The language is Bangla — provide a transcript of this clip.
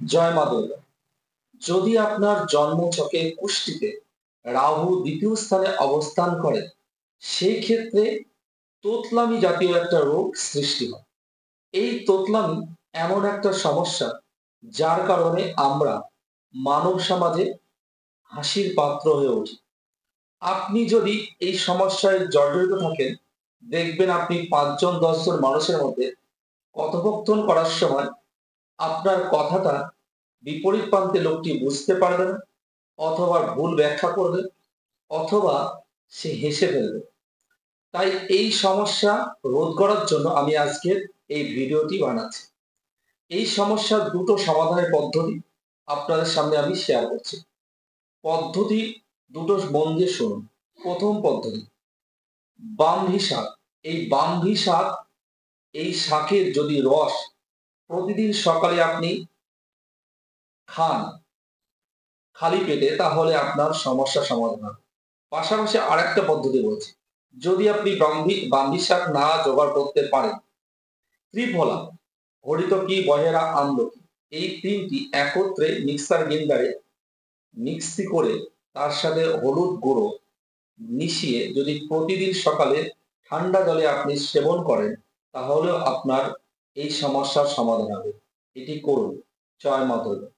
জয় মা দুর্গা। যদি আপনার জন্মছকে কুষ্টিতে রাহু দ্বিতীয় স্থানে অবস্থান করে, সেই ক্ষেত্রে তোতলামি জাতীয় একটা রোগ সৃষ্টি হয়। এই তোতলামি এমন একটা সমস্যা যার কারণে আমরা মানব সমাজে হাসির পাত্র হয়ে উঠি। আপনি যদি এই সমস্যায় জর্জরিত থাকেন, দেখবেন আপনি ৫ জন ১০ জন মানুষের মধ্যে কথোপকথন করার সময় আপনার কথাটা বিপরীত প্রান্তে লোকটি বুঝতে পারবে না, অথবা ভুল ব্যাখ্যা করবে, অথবা সে হেসে ফেলবে। তাই এই সমস্যা রোধ করার জন্য আমি আজকের এই ভিডিওটি বানাচ্ছি। এই সমস্যার দুটো সমাধানের পদ্ধতি আপনাদের সামনে আমি শেয়ার করছি। পদ্ধতি দুটো মন দিয়ে শুনুন। প্রথম পদ্ধতি, ব্রাহ্মী শাক। এই ব্রাহ্মী শাক, এই শাকের যদি রস প্রতিদিন সকালে আপনি খান খালি পেটে, তাহলে আপনার সমস্যা সমাধান হবে। পাশাপাশি আরেকটা পদ্ধতি বলছি, যদি আপনি ব্রাহ্মী শাক না জোগাড় করতে পারেন, ত্রিফলা, হরিতকি, বহেরা, আমলকি, এই তিনটি একত্রে মিক্সার গ্রাইন্ডারে মিক্সি করে তার সাথে হলুদ গুঁড়ো মিশিয়ে যদি প্রতিদিন সকালে ঠান্ডা জলে আপনি সেবন করেন, তাহলেও আপনার এই সমস্যার সমাধান হবে। এটি করুন। জয় মা দুর্গা।